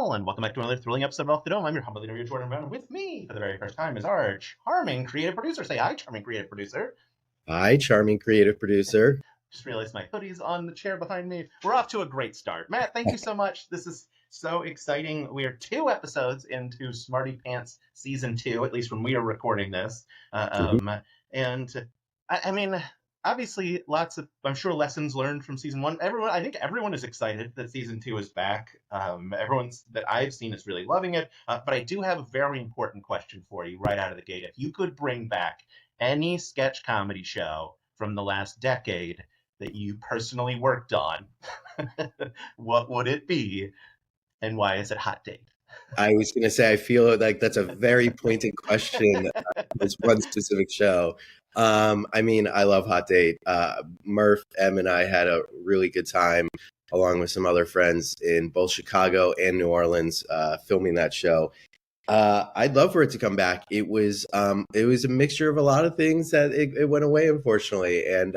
all, and welcome back to another thrilling episode of Off the Dome. I'm your humble leader, Jordan Brown. With me for the very first time is our charming creative producer. Say hi, charming creative producer. Hi, charming creative producer. Just realized my hoodie's on the chair behind me. We're off to a great start. Matt, thank you so much. This is so exciting. We are 2 episodes into Smartypants Season 2, at least when we are recording this. And I mean, obviously, lots of, I'm sure, lessons learned from Season 1. I think everyone is excited that Season 2 is back. Everyone's that I've seen is really loving it. But I do have a very important question for you right out of the gate. If you could bring back any sketch comedy show from the last decade that you personally worked on, what would it be, and why is it Hot Date? I was going to say, I feel like that's a very pointed question. This one specific show. I mean, I love Hot Date. Murph, Em, and I had a really good time, along with some other friends in both Chicago and New Orleans, filming that show. I'd love for it to come back. It was a mixture of a lot of things that it went away, unfortunately, and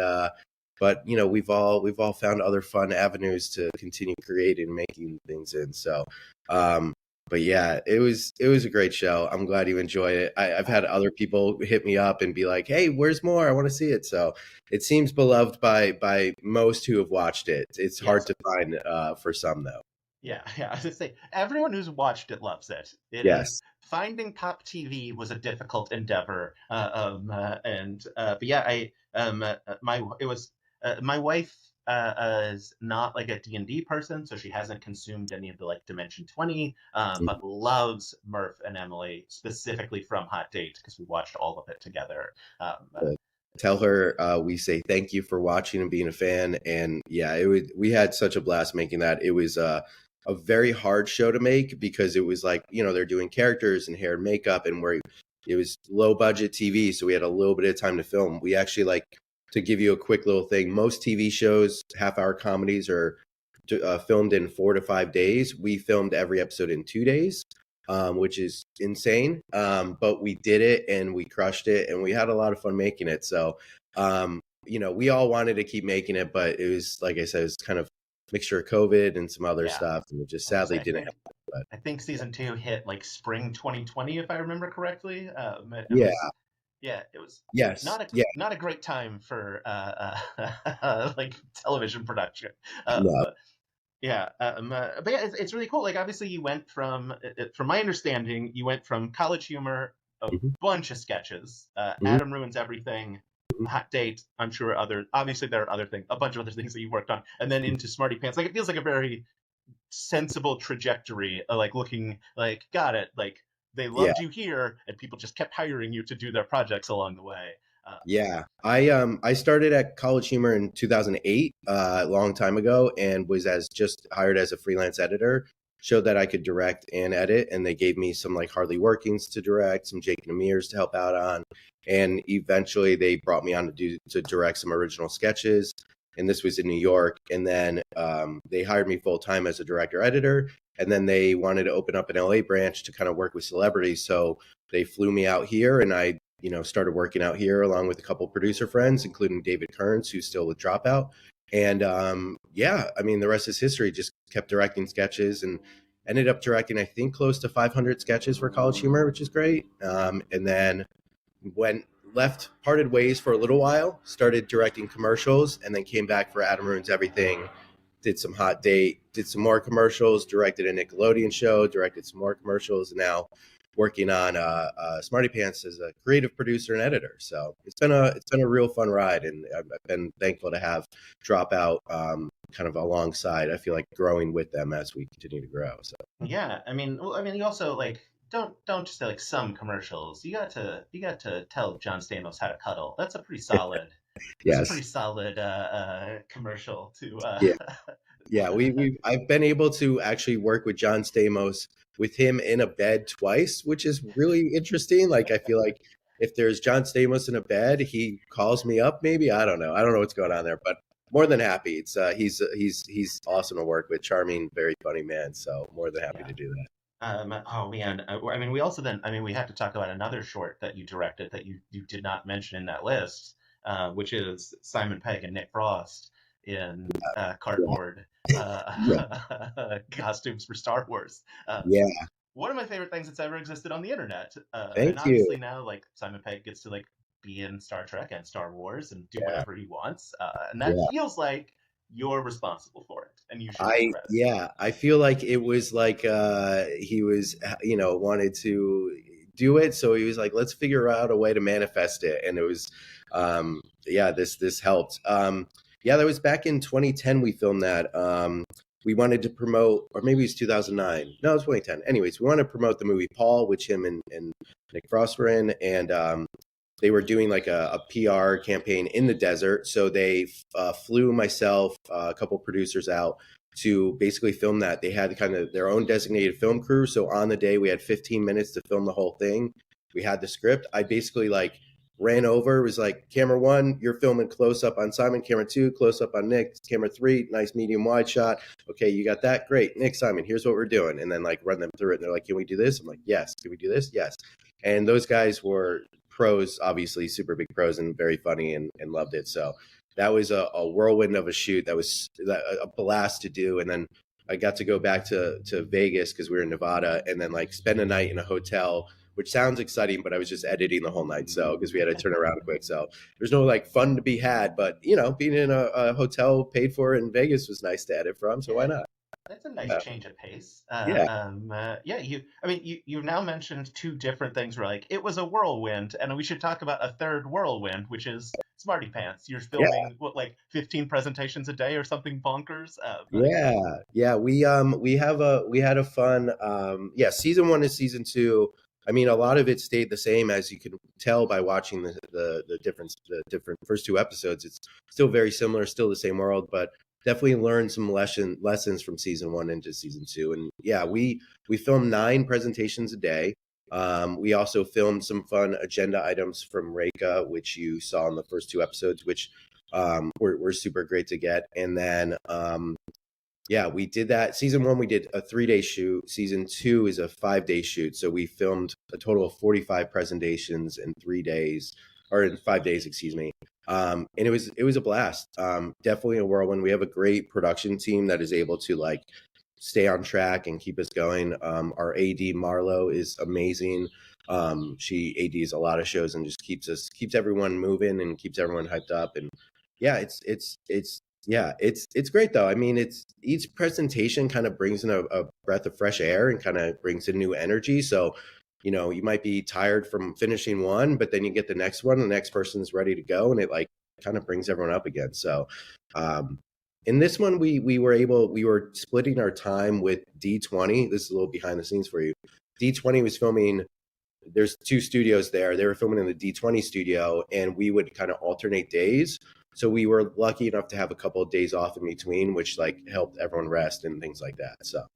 but you know, we've all found other fun avenues to continue creating and making things in. So, but yeah, it was a great show. I'm glad you enjoyed it. I've had other people hit me up and be like, "Hey, where's more? I want to see it." So it seems beloved by most who have watched it. It's hard to find for some though. Yeah. I was gonna say everyone who's watched it loves it. Yes. Finding Pop TV was a difficult endeavor, but yeah, my wife is not like a D&D person, so she hasn't consumed any of the like Dimension 20, but loves Murph and Emily specifically from Hot Date because we watched all of it together. Tell her we say thank you for watching and being a fan. And yeah, we had such a blast making that. It was a very hard show to make because it was like, you know, they're doing characters and hair and makeup, and it was low budget TV, so we had a little bit of time to film. We actually, like, to give you a quick little thing, most TV shows, half-hour comedies, are filmed in 4 to 5 days. We filmed every episode in 2 days, which is insane. But we did it and we crushed it, and we had a lot of fun making it. So, you know, we all wanted to keep making it, but it was, like I said, it was kind of mixture of COVID and some other stuff, and it just sadly didn't happen. But I think Season 2 hit like spring 2020, if I remember correctly. It was not a great time for like television production. No. But yeah, it's really cool. Like, obviously, you went from my understanding, you went from College Humor, a bunch of sketches, Adam Ruins Everything, Hot Date. I'm sure obviously there are a bunch of other things that you worked on, and then into Smartypants. Like, it feels like a very sensible trajectory, like looking like, got it, like they loved you here, and people just kept hiring you to do their projects along the way. I started at College Humor in 2008, a long time ago, and was just hired as a freelance editor. Showed that I could direct and edit, and they gave me some like Hardly Workings to direct, some Jake and Amir's to help out on, and eventually they brought me on to direct some original sketches. And this was in New York. And then they hired me full time as a director editor. And then they wanted to open up an LA branch to kind of work with celebrities. So they flew me out here, and I, you know, started working out here along with a couple producer friends, including David Kearns, who's still with Dropout. And I mean, the rest is history. Just kept directing sketches and ended up directing, I think, close to 500 sketches for College Humor, which is great. And then parted ways for a little while, started directing commercials, and then came back for Adam Ruins Everything, did some Hot Date, did some more commercials, directed a Nickelodeon show, directed some more commercials, and now working on Smartypants as a creative producer and editor. So it's been a real fun ride, and I've been thankful to have Dropout kind of alongside. I feel like growing with them as we continue to grow. So yeah, I mean, you also like don't just say like some commercials. You got to tell John Stamos how to cuddle. That's a pretty solid. Yes. It's a pretty solid commercial to. Yeah. I've been able to actually work with John Stamos with him in a bed twice, which is really interesting. Like, I feel like if there's John Stamos in a bed, he calls me up. Maybe I don't know what's going on there, but more than happy. It's he's awesome to work with, charming, very funny man. So more than happy to do that. Oh man, I mean, we have to talk about another short that you directed that you did not mention in that list, which is Simon Pegg and Nick Frost in Cardboard. Yeah. costumes for Star Wars. Yeah. One of my favorite things that's ever existed on the internet. And Thank you. obviously now, like, Simon Pegg gets to like be in Star Trek and Star Wars and do Yeah. whatever he wants, and that Yeah. feels like you're responsible for it, and you should get I credit. yeah, I feel like it was like he was wanted to do it, so he was like, let's figure out a way to manifest it, and it was yeah, this helped. Yeah, that was back in 2010 we filmed that. We wanted to promote, or maybe it's 2009. No, it's 2010. Anyways, we wanted to promote the movie Paul, which him and Nick Frost were in, and they were doing like a PR campaign in the desert. So they flew myself, a couple producers out to basically film that. They had kind of their own designated film crew. So on the day, we had 15 minutes to film the whole thing. We had the script. I basically like ran over, was like, camera one, you're filming close up on Simon. Camera two, close up on Nick. Camera three, nice medium wide shot. Okay, you got that? Great. Nick, Simon, here's what we're doing. And then like run them through it. And they're like, can we do this? I'm like, yes. Can we do this? Yes. And those guys were pros, obviously super big pros and very funny and loved it. So that was a whirlwind of a shoot. That was a blast to do. And then I got to go back to Vegas because we were in Nevada and then like spend a night in a hotel, which sounds exciting, but I was just editing the whole night. So because we had to turn around quick. So there's no like fun to be had, but being in a hotel paid for in Vegas was nice to edit from. So why not? That's a nice change of pace. Yeah. Yeah, you've now mentioned two different things where like it was a whirlwind, and we should talk about a third whirlwind, which is Smartypants. You're Yeah. filming what, like 15 presentations a day or something bonkers. Yeah. We had a fun yeah, season one and season two. I mean, a lot of it stayed the same, as you can tell by watching the different first two episodes. It's still very similar, still the same world, but definitely learned some lessons from season one into season two. And yeah, we filmed 9 presentations a day. We also filmed some fun agenda items from Rekha, which you saw in the first 2 episodes, which were super great to get. And then yeah, we did that. Season one, we did a 3-day shoot. Season two is a 5-day shoot. So we filmed a total of 45 presentations in 3 days, or in 5 days, excuse me. And it was a blast. Definitely a whirlwind. We have a great production team that is able to like stay on track and keep us going. Our AD Marlo is amazing. She ADs a lot of shows and just keeps everyone moving and keeps everyone hyped up. And yeah, it's great though. I mean, it's each presentation kind of brings in a breath of fresh air and kind of brings in new energy. So, you might be tired from finishing one, but then you get the next one, the next person's ready to go, and it like kind of brings everyone up again. So, in this one, we were splitting our time with D20. This is a little behind the scenes for you. D20 was filming. There's 2 studios there. They were filming in the D20 studio, and we would kind of alternate days. So we were lucky enough to have a couple of days off in between, which like helped everyone rest and things like that. So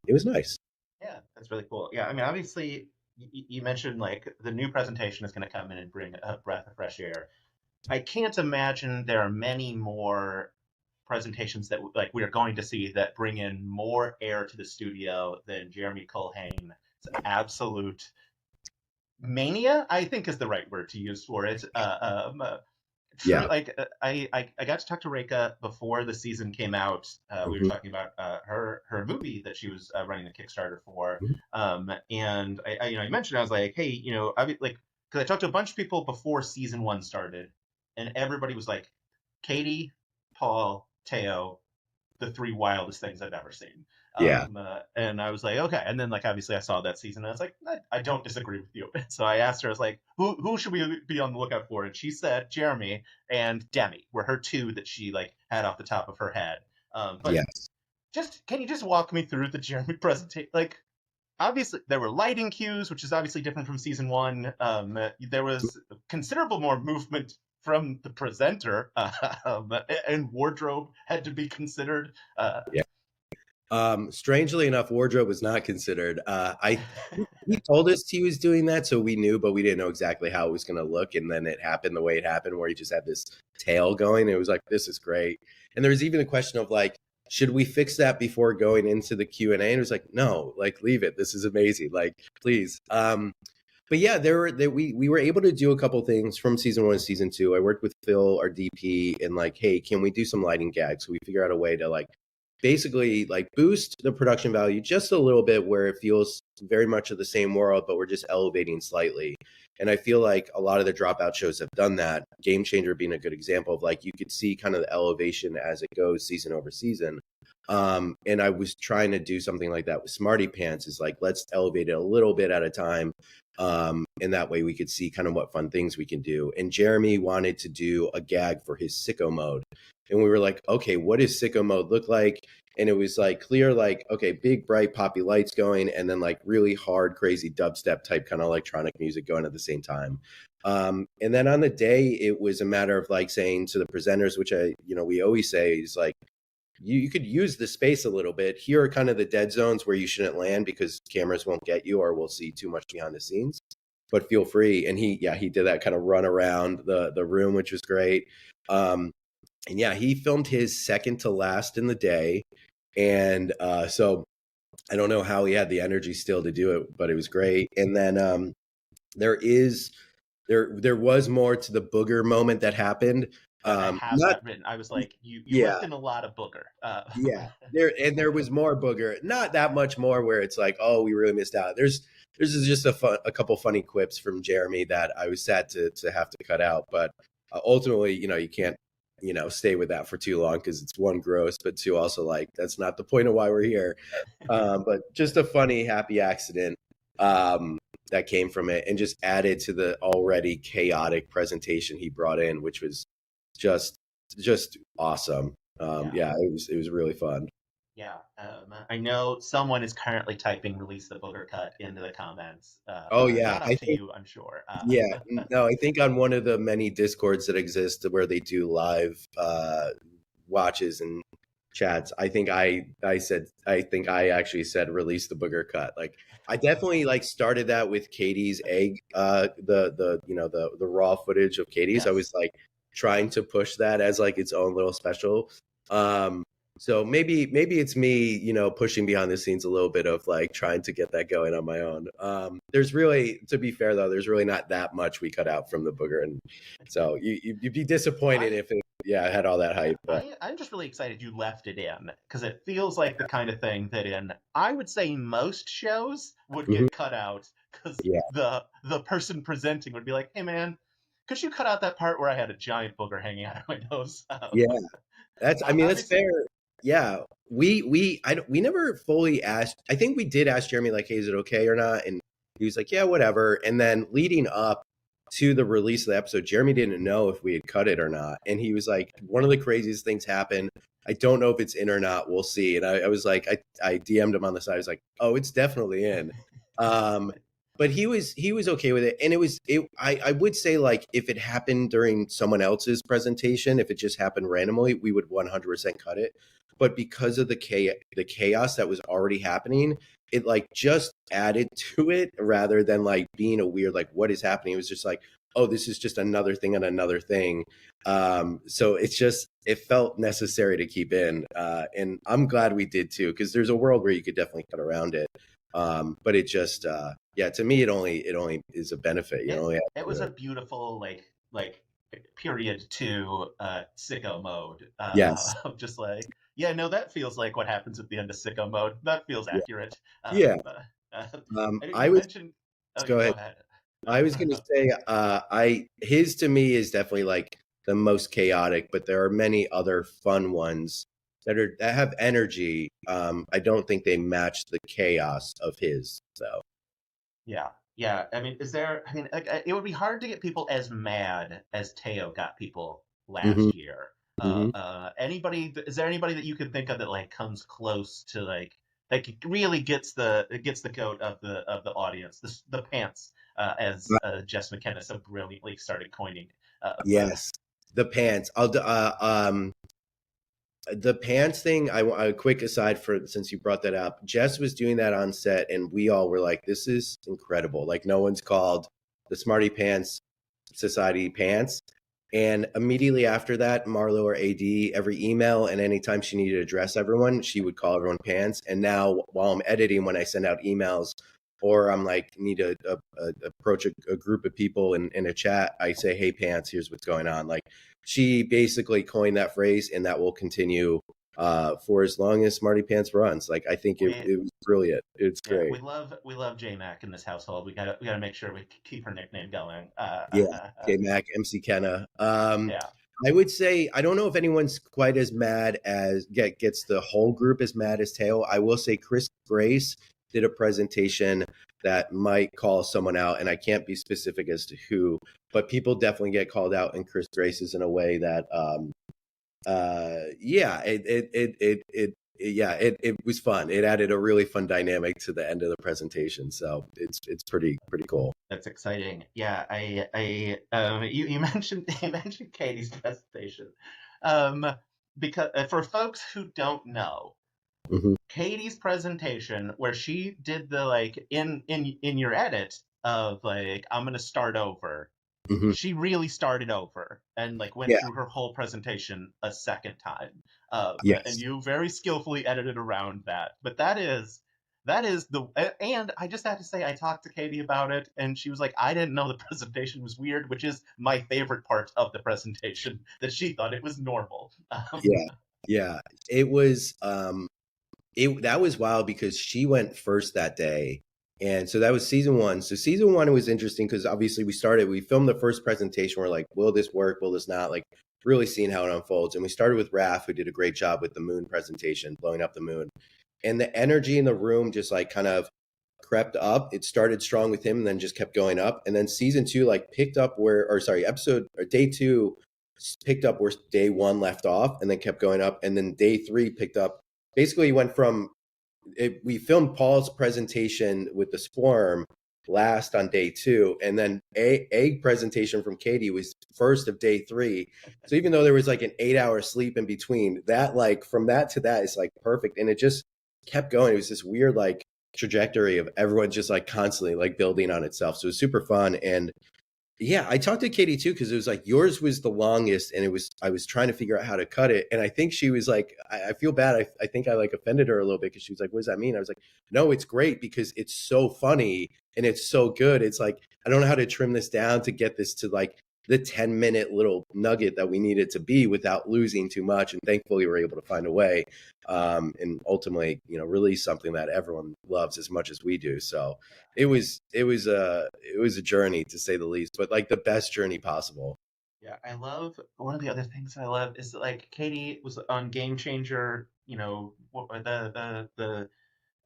it was nice. Yeah, that's really cool. Yeah, I mean, obviously, you mentioned like the new presentation is going to come in and bring a breath of fresh air. I can't imagine there are many more presentations that like we are going to see that bring in more air to the studio than Jeremy Culhane's absolute mania, I think is the right word to use for it. True, Yeah. like I got to talk to Rekha before the season came out. We were Mhm. talking about her movie that she was running the Kickstarter for, Mhm. and I mentioned, I was like, hey, like, because I talked to a bunch of people before season one started, and everybody was like, Katie, Paul, Teo, the 3 wildest things I've ever seen. Yeah. And I was like, okay. And then, like, obviously, I saw that season, and I was like, I don't disagree with you. So I asked her, I was like, who should we be on the lookout for? And she said Jeremy and Demi were her 2 that she like had off the top of her head. But Yes. can you just walk me through the Jeremy presentation? Like, obviously there were lighting cues, which is obviously different from season one. There was considerable more movement from the presenter, and wardrobe had to be considered. Yeah. Strangely enough, wardrobe was not considered. He told us he was doing that, so we knew, but we didn't know exactly how it was going to look. And then it happened the way it happened, where he just had this tail going. It was like, this is great. And there was even a question of like, should we fix that before going into the Q&A? And it was like, no, like leave it. This is amazing. Like, please. But yeah, we were able to do a couple things from season 1 to season 2. I worked with Phil, our DP, and like, hey, can we do some lighting gags? So we figure out a way to like basically like boost the production value just a little bit where it feels very much of the same world, but we're just elevating slightly. And I feel like a lot of the Dropout shows have done that. Game Changer being a good example of like you could see kind of the elevation as it goes season over season. And I was trying to do something like that with Smartypants, is like, let's elevate it a little bit at a time. And that way we could see kind of what fun things we can do. And Jeremy wanted to do a gag for his sicko mode. And we were like, okay, what does sicko mode look like? And it was like clear, like, okay, big, bright, poppy lights going, and then like really hard, crazy dubstep type kind of electronic music going at the same time. And then on the day, it was a matter of like saying to the presenters, which we always say is like, you could use the space a little bit. Here are kind of the dead zones where you shouldn't land because cameras won't get you or we'll see too much behind the scenes. But feel free. And he did that kind of run around the room, which was great. And yeah, he filmed his second to last in the day. And so I don't know how he had the energy still to do it, but it was great. And then there was more to the booger moment that happened. I have that written. I was like, you left in a lot of booger. Yeah, there was more booger, not that much more where it's like, oh, we really missed out. There's just a couple funny quips from Jeremy that I was sad to have to cut out, but ultimately, you can't stay with that for too long because it's one, gross, but two, also like that's not the point of why we're here. But just a funny, happy accident that came from it, and just added to the already chaotic presentation he brought in, which was just awesome. It was really fun. Yeah, I know someone is currently typing "release the booger cut" into the comments. Oh yeah, not up to you, I'm sure. No, I think on one of the many Discords that exist where they do live watches and chats, I think I actually said "release the booger cut." Like I definitely like started that with Katie's egg, the raw footage of Katie's. Yes. I was like trying to push that as like its own little special. So maybe it's me, pushing behind the scenes a little bit of like trying to get that going on my own. There's really, to be fair though, there's really not that much we cut out from the booger, and so you'd be disappointed if it had all that hype. But I'm just really excited you left it in, because it feels like the kind of thing that in, I would say, most shows would get cut out, because the person presenting would be like, hey man, could you cut out that part where I had a giant booger hanging out of my nose? That's fair. Yeah, we never fully asked. I think we did ask Jeremy like, hey, is it okay or not? And he was like, yeah, whatever. And then leading up to the release of the episode, Jeremy didn't know if we had cut it or not. And he was like, one of the craziest things happened. I don't know if it's in or not. We'll see. And I was like, I DM'd him on the side. I was like, oh, it's definitely in. But he was okay with it. And I would say like if it happened during someone else's presentation, if it just happened randomly, we would 100% cut it. But because of the chaos that was already happening, it like just added to it rather than like being a weird, like what is happening? It was just like, oh, this is just another thing and another thing. So it felt necessary to keep in. And I'm glad we did too, because there's a world where you could definitely cut around it. But it just, to me, it only is a benefit. It was a beautiful, like period 2 sicko mode. Yes. Just like, that feels like what happens at the end of sicko mode. That feels accurate. Go ahead. I was going to say, his to me is definitely like the most chaotic, but there are many other fun ones that have energy. I don't think they match the chaos of his. So, yeah. I mean, it would be hard to get people as mad as Teo got people last year. Is there anybody that you can think of that like comes close to like really gets the goat of the audience, the pants, as Jess McKenna so brilliantly started coining? Yes, the pants. The pants thing, a quick aside since you brought that up, Jess was doing that on set and we all were like, this is incredible. Like no one's called the Smartypants Society pants. And immediately after that, Marlo or AD, every email and anytime she needed to address everyone, she would call everyone pants. And now while I'm editing, when I send out emails or I'm like, need to approach a group of people in a chat, I say, hey, pants, here's what's going on. Like she basically coined that phrase and that will continue for as long as Smarty Pants runs. Like, I think We it was brilliant. It's Yeah, great. we love J Mac in this household. We gotta make sure we keep her nickname going. Yeah, J Mac, MC Kenna. Yeah. I would say I don't know if anyone's quite as mad as gets the whole group as mad as Teo. I will say Chris Grace did a presentation that might call someone out, and I can't be specific as to who, but people definitely get called out in Chris Grace's in a way that yeah, it was fun. It added a really fun dynamic to the end of the presentation, so it's pretty cool. That's exciting. Yeah, you mentioned you mentioned Katie's presentation, um, because for folks who don't know, Hmm. Katie's presentation where she did the like in your edit of like I'm gonna start over. Hmm. She really started over and like went Yeah. through her whole presentation a second time. And Yes. you very skillfully edited around that. But that is the and I just have to say I talked to Katie about it and she was like, I didn't know the presentation was weird, which is my favorite part of the presentation, that she thought it was normal. Yeah. Yeah. It was. That was wild because she went first that day. And so that was season one. So season one was interesting because obviously we filmed the first presentation. We're like, will this work? Will this not? Like really seeing how it unfolds. And we started with Raph, who did a great job with the moon presentation, blowing up the moon. And the energy in the room just like kind of crept up. It started strong with him and then just kept going up. And then season two, like picked up episode or day two picked up where day one left off and then kept going up. And then day three picked up. Basically, went from we filmed Paul's presentation with the Splurm last on day two, and then a presentation from Katie was first of day three. So even though there was like an 8 hour sleep in between, that like from that to that is like perfect, and it just kept going. It was this weird like trajectory of everyone just like constantly like building on itself. So it was super fun. And yeah, I talked to Katie too because it was like yours was the longest, and I was trying to figure out how to cut it, and I think she was like, I feel bad. I think I like offended her a little bit because she was like, "What does that mean?" I was like, "No, it's great because it's so funny and it's so good. It's like I don't know how to trim this down to get this to like the 10-minute little nugget that we need it to be without losing too much." And thankfully, we're able to find a way, and ultimately, release something that everyone loves as much as we do. So it was a journey to say the least, but like the best journey possible. Yeah, I love one of the other things I love is that, like Katie was on Game Changer, the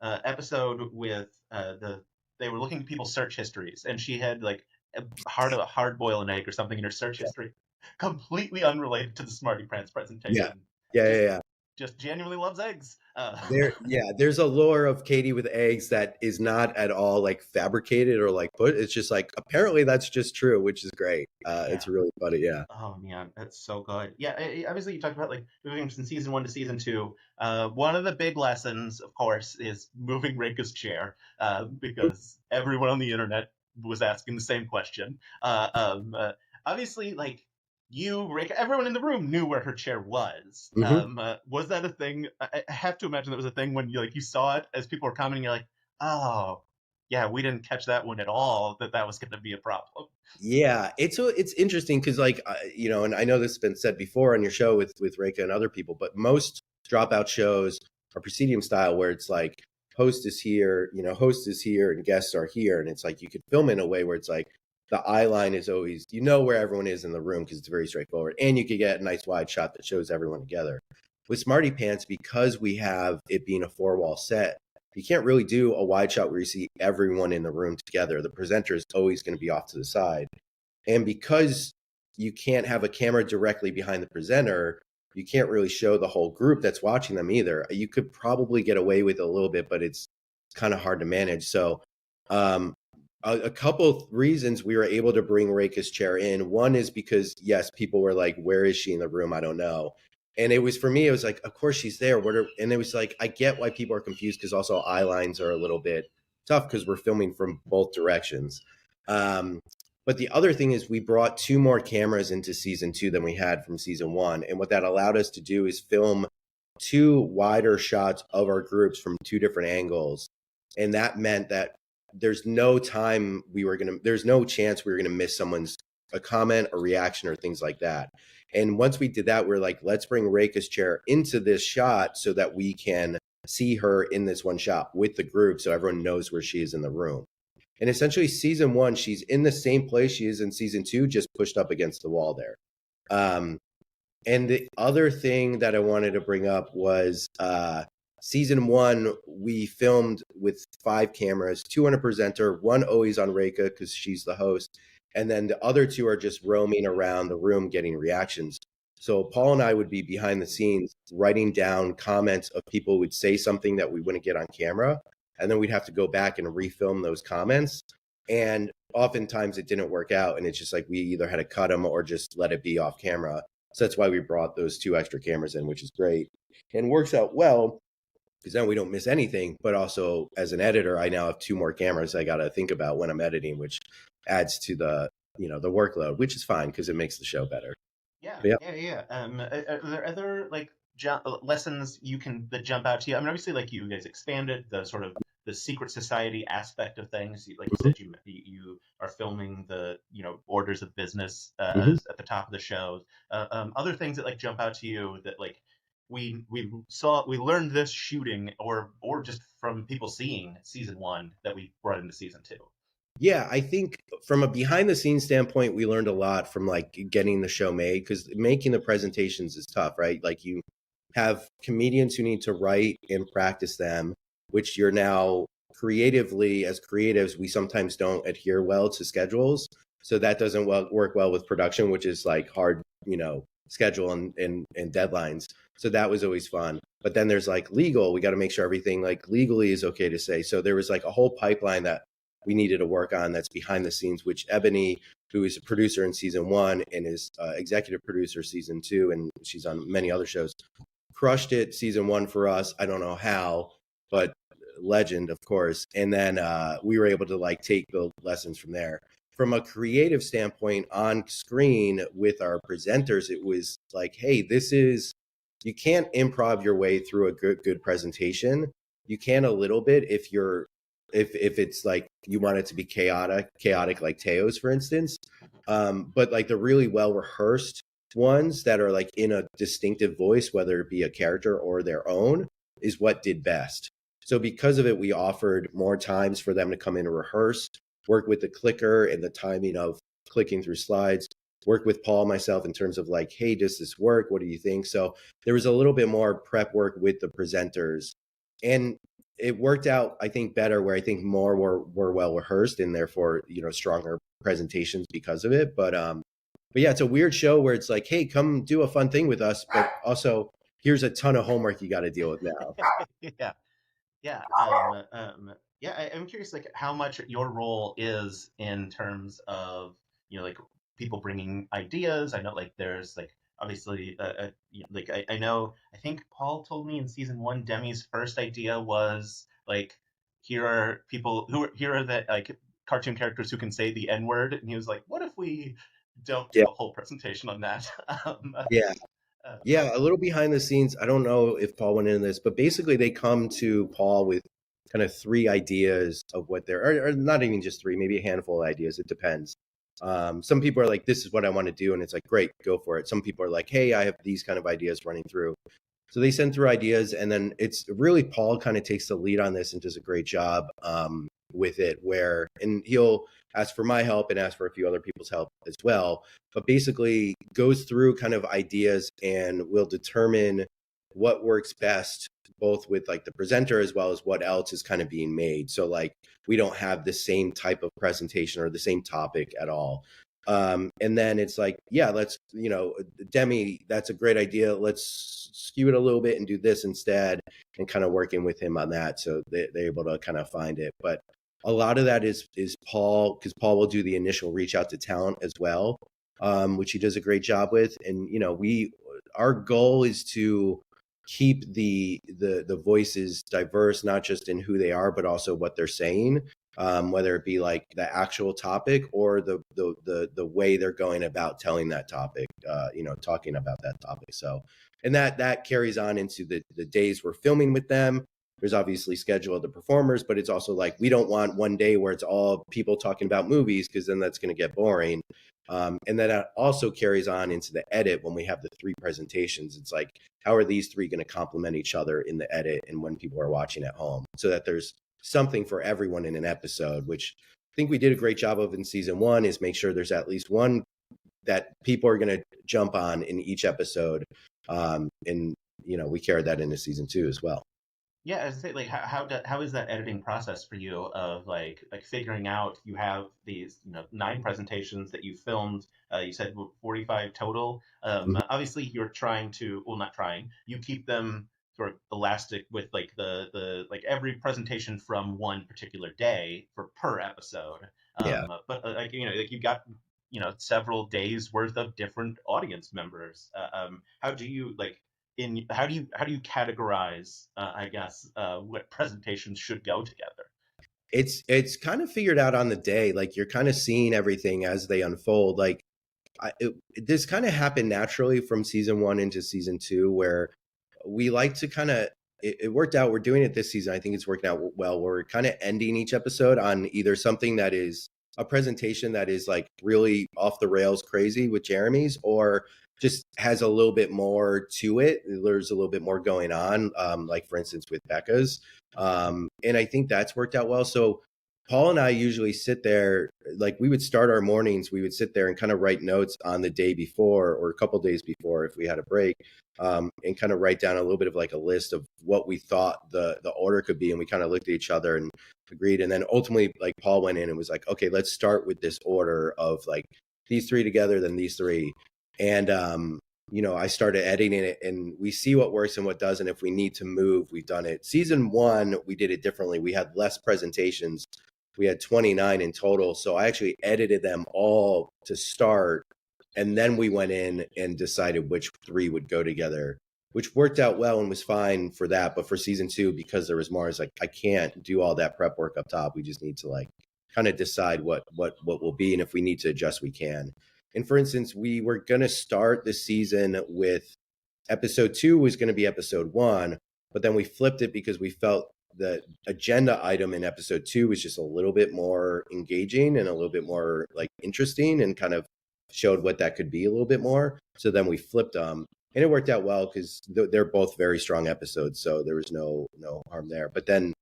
episode with the they were looking at people's search histories, and she had like a hard boil an egg or something in her search history, completely unrelated to the Smarty Pants Yeah, presentation. yeah, yeah, Just yeah. just genuinely loves eggs. There's a lore of Katie with eggs that is not at all like fabricated or like put. It's just like apparently that's just true, which is great. Yeah. It's really funny. Yeah. Oh man, that's so good. Yeah, obviously you talked about like moving from season one to season two. One of the big lessons, of course, is moving Rekha's chair, because everyone on the internet was asking the same question. Obviously, like you, Rekha, everyone in the room knew where her chair was. Hmm. Was that a thing? I have to imagine that was a thing when you saw it as people were commenting. You're like, oh, yeah, we didn't catch that one at all. That was going to be a problem. Yeah, it's interesting because like and I know this has been said before on your show with Reika and other people, but most dropout shows are Presidium style where it's like host is here and guests are here, and it's like you could film it in a way where it's like the eye line is always where everyone is in the room because it's very straightforward, and you could get a nice wide shot that shows everyone together. With Smarty Pants, because we have it being a four-wall set, you can't really do a wide shot where you see everyone in the room together. The presenter is always going to be off to the side. And because you can't have a camera directly behind the presenter, you can't really show the whole group that's watching them either. You could probably get away with it a little bit, but it's kind of hard to manage. So, a couple reasons we were able to bring Reika's chair in. One is because, yes, people were like, where is she in the room? I don't know. And it was for me, it was like, of course she's there. And it was like, I get why people are confused because also eye lines are a little bit tough because we're filming from both directions. But the other thing is we brought two more cameras into season two than we had from season one. And what that allowed us to do is film two wider shots of our groups from two different angles. And that meant that there's no chance we were going to miss someone's a comment, a reaction, or things like that. And once we did that, we're like, let's bring Rekha's chair into this shot so that we can see her in this one shot with the group so everyone knows where she is in the room. And essentially, season 1, she's in the same place she is in season 2, just pushed up against the wall there. And the other thing that I wanted to bring up was season 1, we filmed with 5 cameras, 2 on a presenter, 1 always on Rekha because she's the host. And then the other 2 are just roaming around the room getting reactions. So Paul and I would be behind the scenes writing down comments of people who would say something that we wouldn't get on camera. And then we'd have to go back and refilm those comments. And oftentimes it didn't work out. And it's just like we either had to cut them or just let it be off camera. So that's why we brought those 2 extra cameras in, which is great. And works out well because then we don't miss anything. But also as an editor, I now have 2 more cameras I got to think about when I'm editing, which adds to the workload, which is fine because it makes the show better. Yeah. Are there other like lessons that jump out to you? I mean, obviously, like you guys expanded the sort of the secret society aspect of things. Like you said, you are filming the orders of business at the top of the show. Other things that like jump out to you that like we learned this shooting or just from people seeing season 1 that we brought into season 2. Yeah, I think from a behind the scenes standpoint, we learned a lot from like getting the show made because making the presentations is tough, right? Like you have comedians who need to write and practice them, which you're now creatively, as creatives, we sometimes don't adhere well to schedules. So that doesn't work well with production, which is like hard, schedule and deadlines. So that was always fun. But then there's like legal, we got to make sure everything like legally is okay to say. So there was like a whole pipeline that we needed to work on that's behind the scenes, which Ebony, who is a producer in season 1 and is executive producer season 2, and she's on many other shows, crushed it season 1 for us. I don't know how, but legend, of course. And then we were able to like take the lessons from there. From a creative standpoint on screen with our presenters, it was like, hey, you can't improv your way through a good presentation. You can a little bit if it's like you want it to be chaotic like Teo's, for instance. But like the really well rehearsed ones that are like in a distinctive voice, whether it be a character or their own, is what did best. So because of it, we offered more times for them to come in and rehearse, work with the clicker and the timing of clicking through slides, work with Paul, myself in terms of like, hey, does this work? What do you think? So there was a little bit more prep work with the presenters. And it worked out, I think, better where I think more were well rehearsed and therefore, stronger presentations because of it. But yeah, it's a weird show where it's like, hey, come do a fun thing with us, but also here's a ton of homework you got to deal with now. Yeah. I'm curious, like how much your role is in terms of like people bringing ideas. I know like there's like obviously like I think Paul told me in season 1 Demi's first idea was like here are the like cartoon characters who can say the N-word, and he was like, what if we don't do a whole presentation on that? Yeah, a little behind the scenes. I don't know if Paul went into this, but basically they come to Paul with kind of 3 ideas of what or not even just 3, maybe a handful of ideas. It depends. Some people are like, this is what I want to do. And it's like, great, go for it. Some people are like, hey, I have these kind of ideas running through. So they send through ideas. And then it's really Paul kind of takes the lead on this and does a great job with it and he'll ask for my help and ask for a few other people's help as well. But basically goes through kind of ideas and will determine what works best, both with like the presenter as well as what else is kind of being made. So like we don't have the same type of presentation or the same topic at all. And then it's like, yeah, let's, Demi, that's a great idea. Let's skew it a little bit and do this instead, and kind of working with him on that. So they're able to kind of find it. But a lot of that is Paul, because Paul will do the initial reach out to talent as well, which he does a great job with. And, our goal is to keep the voices diverse, not just in who they are, but also what they're saying, whether it be like the actual topic or the way they're going about telling that topic, talking about that topic. So, and that carries on into the days we're filming with them. There's obviously schedule of the performers, but it's also like, we don't want one day where it's all people talking about movies, because then that's going to get boring. And then that also carries on into the edit when we have the 3 presentations. It's like, how are these 3 going to complement each other in the edit and when people are watching at home, so that there's something for everyone in an episode, which I think we did a great job of in season 1, is make sure there's at least one that people are going to jump on in each episode. And, we carried that into season 2 as well. Yeah, as I say, like how is that editing process for you of like figuring out you have these 9 presentations that you filmed, you said 45 total. Mhm. Obviously you're trying to, well, not trying, you keep them sort of elastic with like the like every presentation from one particular day for per episode. Yeah. But like like you've got several days worth of different audience members. How do you like how do you categorize I guess what presentations should go together? It's kind of figured out on the day. Like, you're kind of seeing everything as they unfold. Like, this kind of happened naturally from season 1 into season 2, where we like to kind of, it worked out. We're doing it this season. I think it's working out well. We're kind of ending each episode on either something that is a presentation that is like really off the rails crazy with Jeremy's, or just has a little bit more to it. There's a little bit more going on, like for instance with Becca's. And I think that's worked out well. So Paul and I usually sit there, like we would start our mornings, we would sit there and kind of write notes on the day before or a couple days before if we had a break, and kind of write down a little bit of like a list of what we thought the order could be. And we kind of looked at each other and agreed. And then ultimately, like Paul went in and was like, okay, let's start with this order of like these 3 together, then these 3. And, I started editing it, and we see what works and what doesn't. If we need to move, we've done it. Season 1, we did it differently. We had less presentations. We had 29 in total. So I actually edited them all to start. And then we went in and decided which 3 would go together, which worked out well and was fine for that. But for season 2, because there was more, I was like, I can't do all that prep work up top. We just need to like kind of decide what will be. And if we need to adjust, we can. And for instance, we were going to start the season with episode 2 was going to be episode 1, but then we flipped it because we felt the agenda item in episode 2 was just a little bit more engaging and a little bit more like interesting, and kind of showed what that could be a little bit more. So then we flipped them, and it worked out well because they're both very strong episodes. So there was no harm there. But then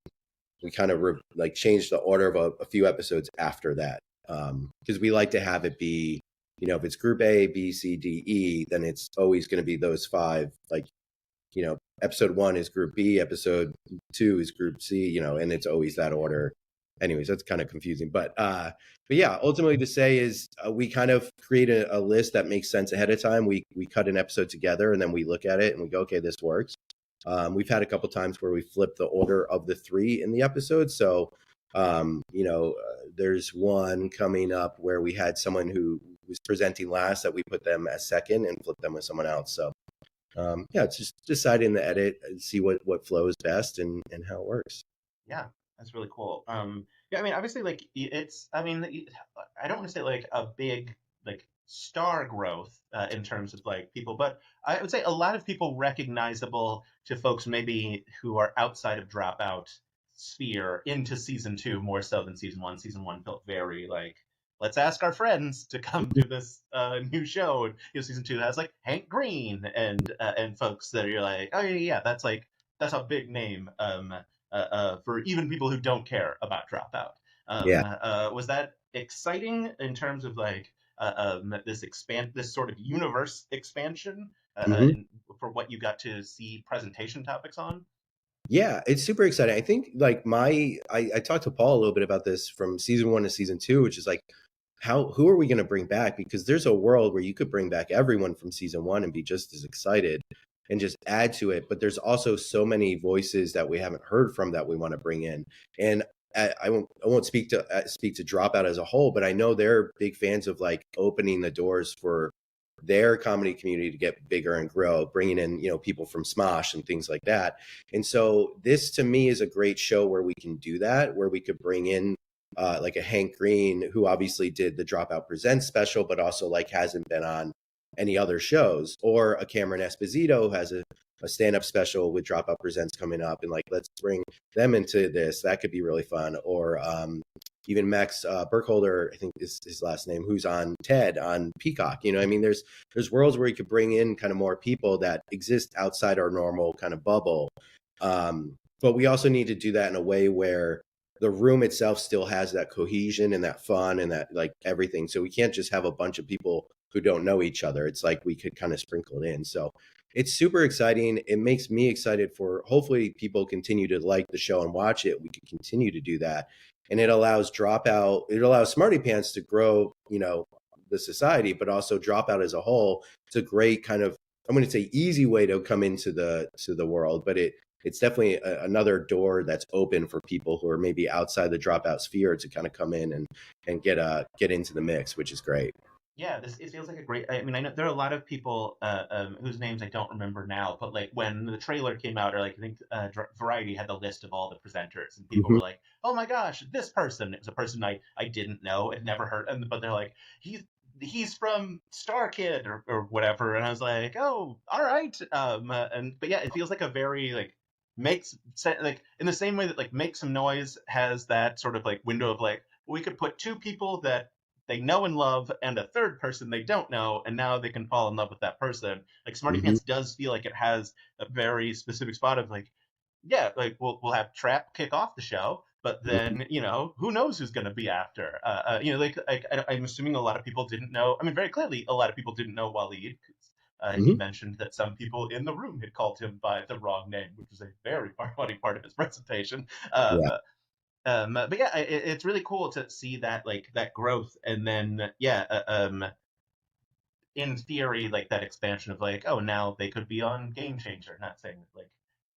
we kind of like changed the order of a few episodes after that, because we like to have it be, if it's group A, B, C, D, E, then it's always going to be those 5. Like, episode 1 is group B, episode 2 is group C, and it's always that order. Anyways, that's kind of confusing. But yeah, ultimately to say is we kind of create a list that makes sense ahead of time. We cut an episode together, and then we look at it and we go, okay, this works. We've had a couple times where we flip the order of the 3 in the episode. So, there's one coming up where we had someone who was presenting last that we put them as second and flip them with someone else. So it's just deciding the edit and see what flows best and how it works. Yeah, that's really cool. Yeah, I mean, obviously, like I mean, I don't want to say like a big like star growth in terms of like people, but I would say a lot of people recognizable to folks maybe who are outside of Dropout sphere into season 2 more so than season 1. Season 1 felt very like, let's ask our friends to come do this new show. And, season 2 has like Hank Green and folks that you're like, oh yeah, that's a big name for even people who don't care about Dropout. Was that exciting in terms of like this sort of universe expansion for what you got to see presentation topics on? Yeah, it's super exciting. I think like I talked to Paul a little bit about this from season 1 to season 2, which is like, who are we going to bring back? Because there's a world where you could bring back everyone from season 1 and be just as excited and just add to it. But there's also so many voices that we haven't heard from that we want to bring in. And I won't speak to Dropout as a whole, but I know they're big fans of like opening the doors for their comedy community to get bigger and grow, bringing in, people from Smosh and things like that. And so this to me is a great show where we can do that, where we could bring in like a Hank Green, who obviously did the Dropout Presents special, but also like hasn't been on any other shows, or a Cameron Esposito who has a stand-up special with Dropout Presents coming up, and like, let's bring them into this. That could be really fun. Or even Max Burkholder, I think is his last name, who's on TED on Peacock. You know, I mean, there's worlds where you could bring in kind of more people that exist outside our normal kind of bubble. But we also need to do that in a way where the room itself still has that cohesion and that fun and that like everything. So we can't just have a bunch of people who don't know each other. It's like we could kind of sprinkle it in. So it's super exciting. It makes me excited for hopefully people continue to like the show and watch it. We can continue to do that. And it allows it allows Smarty Pants to grow, you know, the society, but also Dropout as a whole. It's a great kind of, I'm going to say easy way to come into the world, but it's definitely another door that's open for people who are maybe outside the Dropout sphere to kind of come in and get into the mix, which is great. Yeah, it feels like a great. I mean, I know there are a lot of people whose names I don't remember now, but like when the trailer came out, or like I think Variety had the list of all the presenters, and people Mm-hmm. were like, "Oh my gosh, this person!" It was a person I didn't know, had never heard, but they're like, he's from Star Kid or whatever," and I was like, "Oh, all right." But yeah, it feels like a very like like in the same way that like Make Some Noise has that sort of like window of like we could put two people that they know and love and a third person they don't know, and now they can fall in love with that person. Like Smarty Mm-hmm. Pants does feel like it has a very specific spot of like, yeah, like we'll have Trap kick off the show, but Mm-hmm. then who knows who's going to be after. I'm assuming a lot of people didn't know. I mean, very clearly, a lot of people didn't know Waleed. He Mm-hmm. mentioned that some people in the room had called him by the wrong name, which was a very funny part of his presentation. Yeah. But yeah, it's really cool to see that like that growth, and then yeah, in theory, like that expansion of like, oh, now they could be on Game Changer. Not saying that like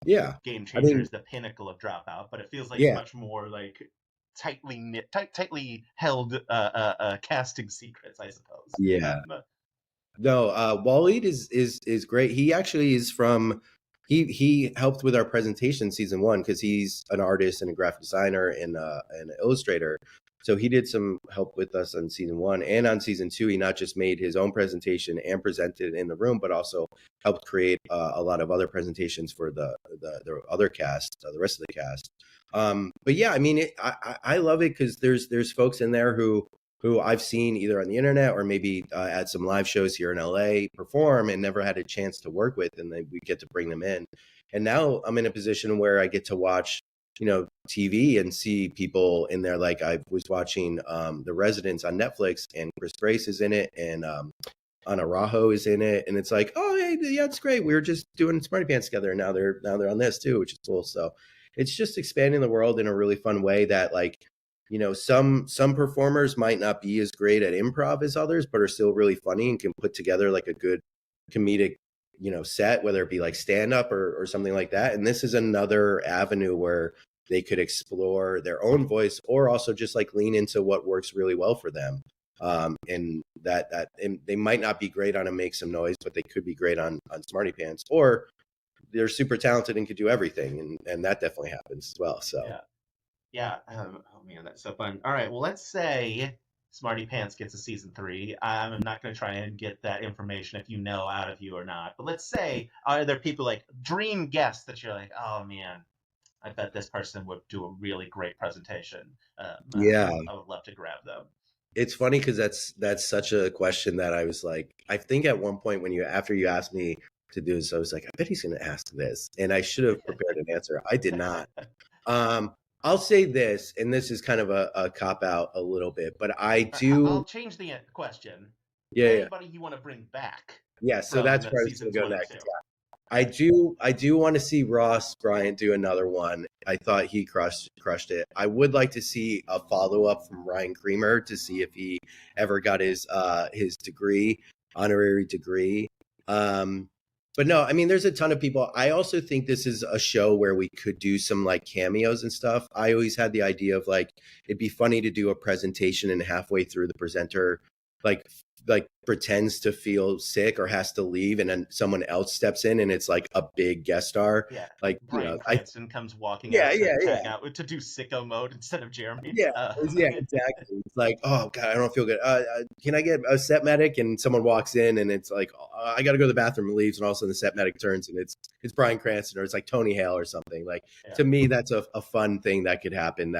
Yeah. Game I Changer mean, is the pinnacle of Dropout, but it feels like yeah. much more like tightly knit, tightly held casting secrets, I suppose. Yeah. No, Waleed is great. He actually is from he helped with our presentation season one because he's an artist and a graphic designer and an illustrator. So he did some help with us on season one and on season two. He not just made his own presentation and presented in the room, but also helped create a lot of other presentations for the other cast, the rest of the cast. But yeah, I mean, I love it because there's folks in there who I've seen either on the internet or maybe at some live shows here in LA perform and never had a chance to work with, and then we get to bring them in. And now I'm in a position where I get to watch, you know, TV and see people in there. Like I was watching The Residents on Netflix, and Chris Grace is in it, and Ana Rajo is in it, and it's like, oh, hey, yeah, it's great. We were just doing Smarty Pants together, and now they're on this too, which is cool. So it's just expanding the world in a really fun way that like, you know, some performers might not be as great at improv as others, but are still really funny and can put together like a good comedic, you know, set, whether it be like stand up or something like that. And this is another avenue where they could explore their own voice or also just like lean into what works really well for them. And and they might not be great on a Make Some Noise, but they could be great on Smarty Pants, or they're super talented and could do everything, and that definitely happens as well. So Yeah. Yeah. Oh man, that's so fun. All right. Well, let's say Smarty Pants gets a season three. I'm not going to try and get that information if you know out of you or not. But let's say are there people like dream guests that you're like, oh man, I bet this person would do a really great presentation. yeah, I would love to grab them. it's funny because that's such a question that I was like, I think at one point when you after you asked me to do this, I was like, I bet he's going to ask this, and I should have prepared an answer. I did not. Um, I'll say this, and this is kind of a cop out a little bit, but I I'll do. change the question. Yeah, yeah, Anybody you want to bring back yeah. So from that's where I was going seasons to go one and two? next. I do want to see Ross Bryant do another one. I thought he crushed it. I would like to see a follow up from Ryan Creamer to see if he ever got his degree, honorary degree. Um, but no, I mean, there's a ton of people. I also think this is a show where we could do some like cameos and stuff. I always had the idea of like it'd be funny to do a presentation and halfway through the presenter like pretends to feel sick or has to leave, and then someone else steps in and it's like a big guest star. Yeah, Like, you Bryan know, I Cranston comes walking yeah, out to yeah, yeah. tag out to do sicko mode instead of Jeremy. Yeah, yeah, exactly. It's like, oh god, I don't feel good. Can I get a set medic? And someone walks in, and it's like, I got to go to the bathroom, and leaves, and all of a sudden the set medic turns, and it's Bryan Cranston, or it's like Tony Hale or something. Like yeah, to me, that's a fun thing that could happen.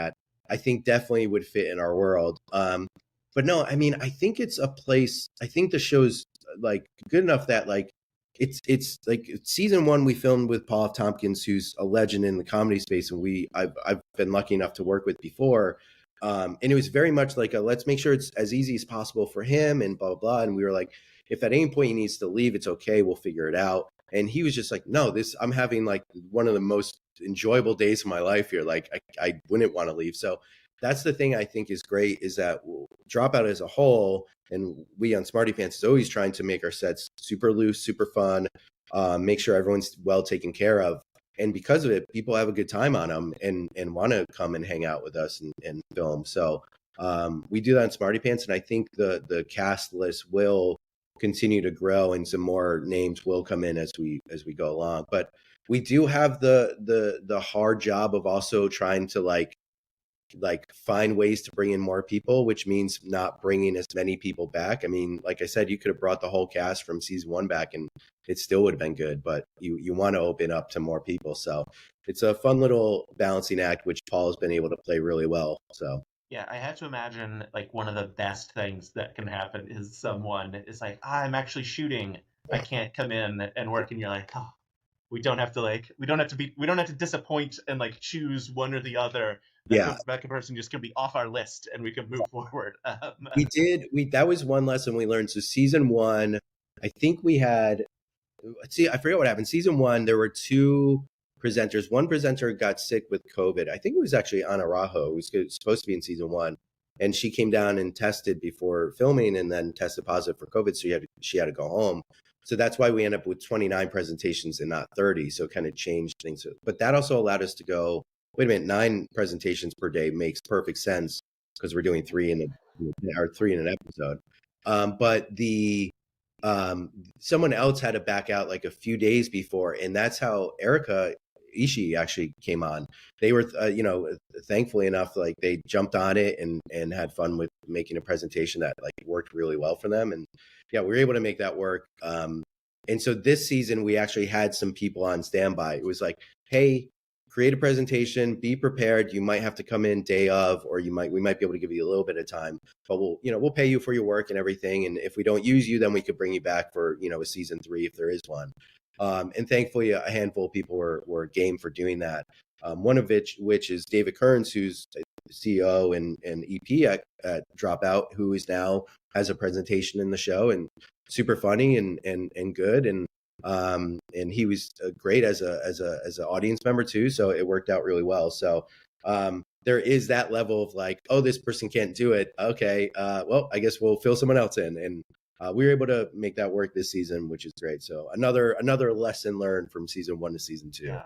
I think definitely would fit in our world. But no, I mean, I think it's a place. I think the show's like good enough that like it's like season one we filmed with Paul F. Tompkins, who's a legend in the comedy space, and I've been lucky enough to work with before. And it was very much like a let's make sure it's as easy as possible for him and blah blah blah. And we were like, if at any point he needs to leave, it's okay. We'll figure it out. And he was just like, no, this I'm having like one of the most enjoyable days of my life here. Like I wouldn't want to leave. So that's the thing I think is great is that Dropout as a whole, and we on Smartypants is always trying to make our sets super loose, super fun, make sure everyone's well taken care of. And because of it, people have a good time on them and want to come and hang out with us and film. So we do that on Smartypants, and I think the cast list will continue to grow, and some more names will come in as we go along. But we do have the hard job of also trying to like find ways to bring in more people, which means not bringing as many people back. I mean, like I said, you could have brought the whole cast from season one back and it still would have been good, but you want to open up to more people. So it's a fun little balancing act, which Paul has been able to play really well. So Yeah, I have to imagine like one of the best things that can happen is someone is like, I'm actually shooting. I can't come in and work, and you're like, oh, we don't have to disappoint and like choose one or the other. yeah, That person just can be off our list and we can move forward. that was one lesson we learned. So season one, I think we had, I forget what happened. Season one, there were two presenters. One presenter got sick with COVID. I think it was actually Ana Rajo, who was supposed to be in season one. And she came down and tested before filming and then tested positive for COVID. So she had to go home. So that's why we end up with 29 presentations and not 30. So it kind of changed things. But that also allowed us to go, wait a minute, 9 presentations per day makes perfect sense because we're doing 3 in an episode. But someone else had to back out like a few days before, and that's how Rekha Ishii actually came on. They were, thankfully enough, like they jumped on it and had fun with making a presentation that like worked really well for them. And yeah, we were able to make that work. And so this season we actually had some people on standby. It was like, hey, create a presentation, be prepared. You might have to come in day of, or we might be able to give you a little bit of time, but we'll pay you for your work and everything. And if we don't use you, then we could bring you back for, a season 3 if there is one. And thankfully a handful of people were game for doing that. One of which is David Kearns, who's CEO and EP at Dropout, who is now has a presentation in the show and super funny and good. And he was great as an audience member too. So it worked out really well. So there is that level of like, oh, this person can't do it. Okay, well, I guess we'll fill someone else in. And we were able to make that work this season, which is great. So another lesson learned from season 1 to season 2.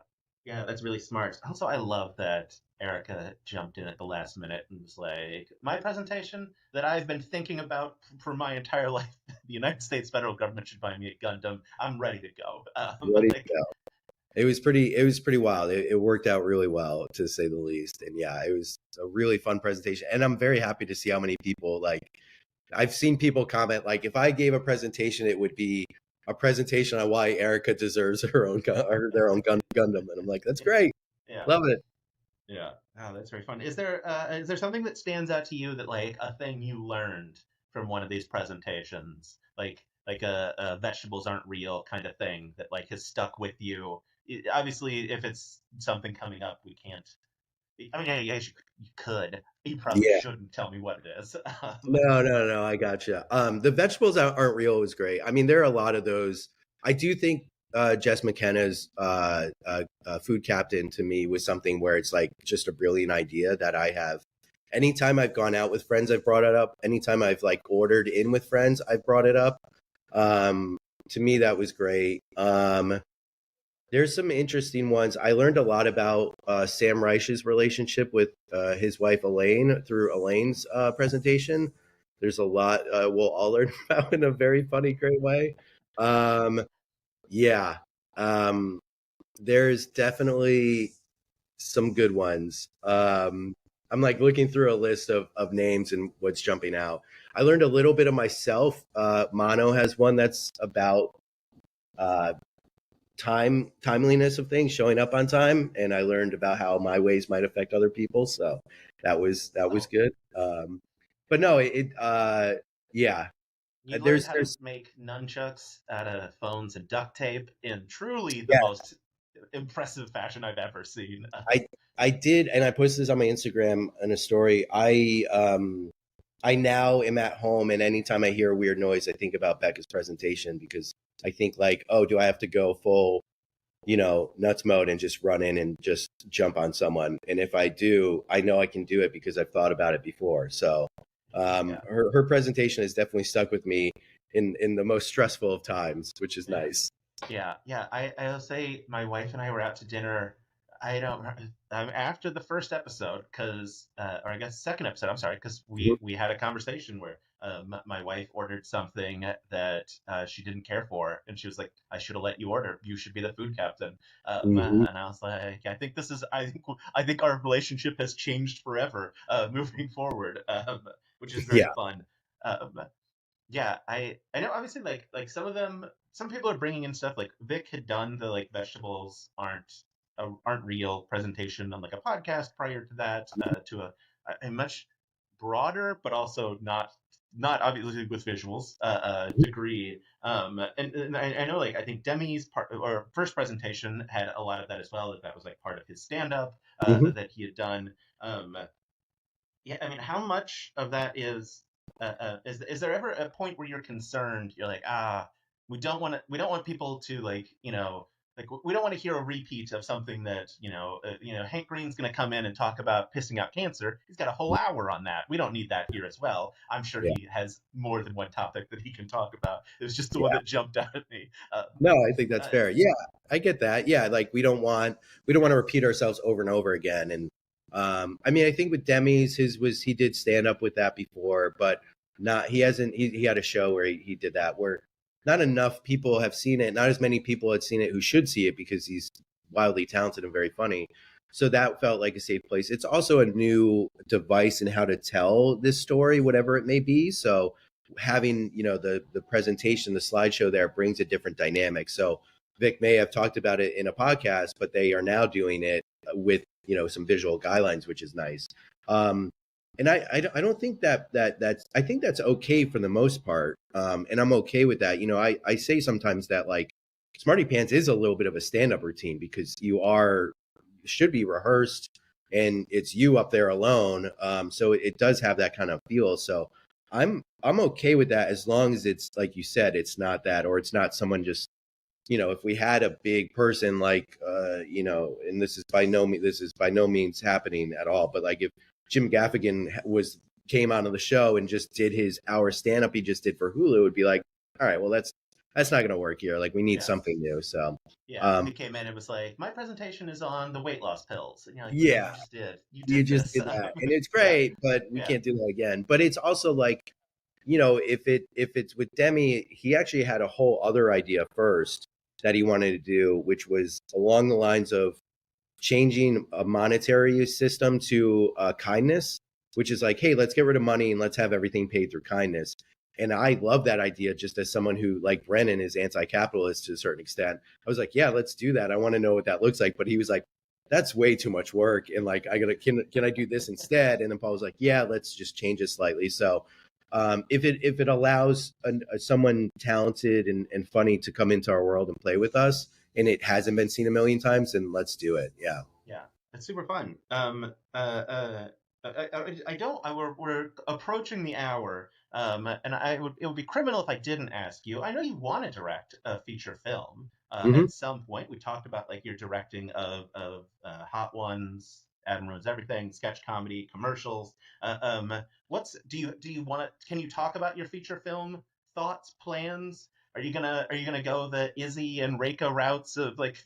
Yeah, that's really smart. Also, I love that Rekha jumped in at the last minute and was like, my presentation that I've been thinking about for my entire life, the United States federal government should buy me a Gundam. I'm ready to go. Ready to go. It was pretty wild. It worked out really well, to say the least. And yeah, it was a really fun presentation. And I'm very happy to see how many people, like, I've seen people comment, like, if I gave a presentation, it would be a presentation on why Rekha deserves their own Gundam. And I'm like, that's great. Yeah. Love it. Yeah. Oh, that's very fun. Is there something that stands out to you that like a thing you learned from one of these presentations, like a vegetables aren't real kind of thing that like has stuck with you? Obviously, if it's something coming up, we can't. I mean, I guess you could. You probably shouldn't tell me what it is. No, I gotcha. The vegetables aren't real is great. I mean, there are a lot of those. I do think Jess McKenna's food captain to me was something where it's like just a brilliant idea that I have. Anytime I've gone out with friends, I've brought it up. Anytime I've like ordered in with friends, I've brought it up. To me, that was great. There's some interesting ones. I learned a lot about Sam Reich's relationship with his wife, Elaine, through Elaine's presentation. There's a lot we'll all learn about in a very funny, great way. Yeah. There's definitely some good ones. I'm like looking through a list of names and what's jumping out. I learned a little bit of myself. Mono has one that's about timeliness of things, showing up on time, and I learned about how my ways might affect other people. So That was Oh, good. But no, yeah, you learned there's how to make nunchucks out of phones and duct tape in truly the yeah, most impressive fashion I've ever seen. I I did, and I posted this on my Instagram in a story. I now am at home, and anytime I hear a weird noise, I think about Becca's presentation because I think like, oh, do I have to go full, nuts mode and just run in and just jump on someone? And if I do, I know I can do it because I've thought about it before. So, Yeah. her presentation has definitely stuck with me in the most stressful of times, which is Yeah. nice. Yeah, yeah. I'll say my wife and I were out to dinner. I don't after the first episode, because or I guess second episode. I'm sorry, because Mhm. we had a conversation where my wife ordered something that she didn't care for, and she was like, "I should have let you order. You should be the food captain." Mhm. And I was like, I think our relationship has changed forever moving forward, which is very Yeah. fun. Um, yeah, I know obviously like some people are bringing in stuff like Vic had done the like vegetables aren't real presentation on like a podcast prior to that to a much broader but also not obviously with visuals degree and I know like I think Demi's part or first presentation had a lot of that as well that was like part of his stand up Mhm. that he had done um yeah, I mean, how much of that is there ever a point where you're concerned? You're like, we don't want people to like, like we don't want to hear a repeat of something that Hank Green's going to come in and talk about pissing out cancer. He's got a whole hour on that. We don't need that here as well. I'm sure Yeah. he has more than one topic that he can talk about. It was just the one Yeah. that jumped out at me. No, I think that's Uh, fair. Yeah, I get that. Yeah, like we don't want to repeat ourselves over and over again. And I mean, I think with Demi's, his was he did stand up with that before, but not he hasn't. He had a show where he did that where not enough people have seen it. Not as many people had seen it who should see it because he's wildly talented and very funny. So that felt like a safe place. It's also a new device in how to tell this story, whatever it may be. So having the presentation, the slideshow there brings a different dynamic. So Vic may have talked about it in a podcast, but they are now doing it with some visual guidelines, which is nice. And I don't think that's I think that's okay for the most part, and I'm okay with that. I say sometimes that like Smarty Pants is a little bit of a stand up routine because should be rehearsed and it's you up there alone. So it does have that kind of feel. So I'm okay with that as long as it's like you said, it's not that, or it's not someone just if we had a big person like and this is by no means happening at all, but like if Jim Gaffigan came out of the show and just did his hour stand up he just did for Hulu, it would be like, all right, well that's not going to work here. Like we need yeah, something new. So yeah. If he um came in and was like, my presentation is on the weight loss pills, and you're like, yeah, yeah, you you did just this. did that and it's Yeah, great, but we yeah, can't do that again. But it's also like if it's with Demi, he actually had a whole other idea first that he wanted to do, which was along the lines of changing a monetary system to kindness, which is like, hey, let's get rid of money and let's have everything paid through kindness. And I love that idea just as someone who, like Brennan, is anti capitalist to a certain extent. I was like, yeah, let's do that. I want to know what that looks like. But he was like, that's way too much work. And like, can I do this instead? And then Paul was like, yeah, let's just change it slightly. So if it allows someone talented and funny to come into our world and play with us, and it hasn't been seen a million times, then let's do it. Yeah. yeah. It's super fun. I don't. We're approaching the hour. And it would be criminal if I didn't ask you. I know you want to direct a feature film. Hmm. At some point, we talked about like your directing of Hot Ones, Adam Ruins Everything, sketch comedy, commercials. What's do you want to? Can you talk about your feature film thoughts, plans? Are you gonna go the Izzy and Rekha routes of like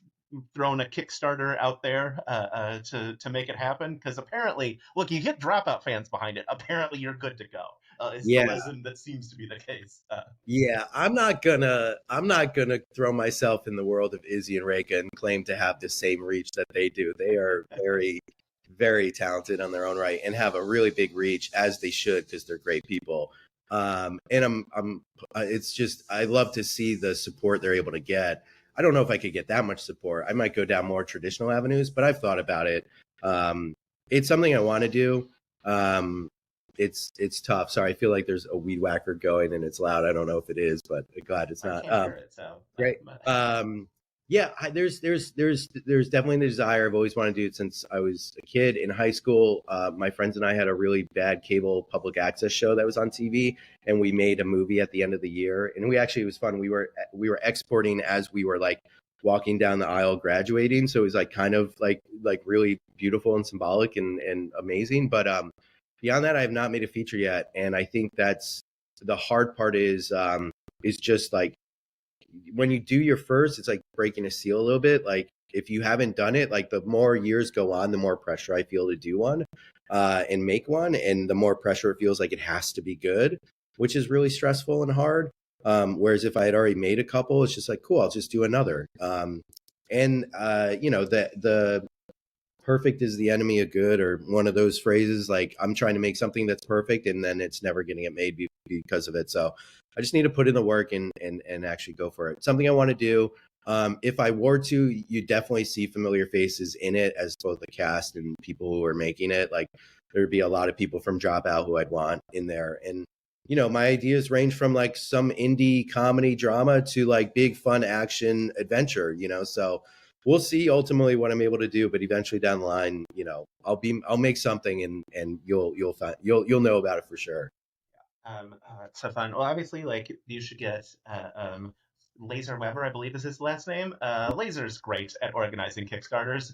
throwing a Kickstarter out there to make it happen? Because apparently, look, you get Dropout fans behind it. Apparently, you're good to go. Is the Yeah. lesson that seems to be the case. Yeah. I'm not gonna throw myself in the world of Izzy and Reka and claim to have the same reach that they do. They are very, very talented on their own right and have a really big reach, as they should, because they're great people. And it's just I love to see the support they're able to get. I don't know if I could get that much support. I might go down more traditional avenues, but I've thought about it. Um, it's something I want to do. It's tough. Sorry, I feel like there's a weed whacker going and it's loud. I don't know if it is, but glad it's I not. can't hear it, so Great. Yeah, there's definitely the desire. I've always wanted to do it since I was a kid. In high school, my friends and I had a really bad cable public access show that was on TV, and we made a movie at the end of the year. And it was fun. We were exporting as we were like walking down the aisle graduating, so it was like kind of like really beautiful and symbolic and amazing. But beyond that, I have not made a feature yet, and I think that's the hard part is just like when you do your first, it's like breaking a seal a little bit. Like if you haven't done it, like the more years go on, the more pressure I feel to do one and make one, and the more pressure it feels like it has to be good, which is really stressful and hard. Whereas if I had already made a couple, it's just like cool, I'll just do another. And you know, the perfect is the enemy of good, or one of those phrases. Like I'm trying to make something that's perfect and then it's never going to get made because of it. So I just need to put in the work and actually go for it. Something I want to do. If I were to, you definitely see familiar faces in it as both the cast and people who are making it. Like there'd be a lot of people from Dropout who I'd want in there. And you know, my ideas range from like some indie comedy drama to like big fun action adventure, you know. So we'll see ultimately what I'm able to do, but eventually down the line, you know, I'll make something and you'll know about it for sure. It's so fun. Well, obviously, like you should get Laser Weber, I believe is his last name. Laser's great at organizing Kickstarters.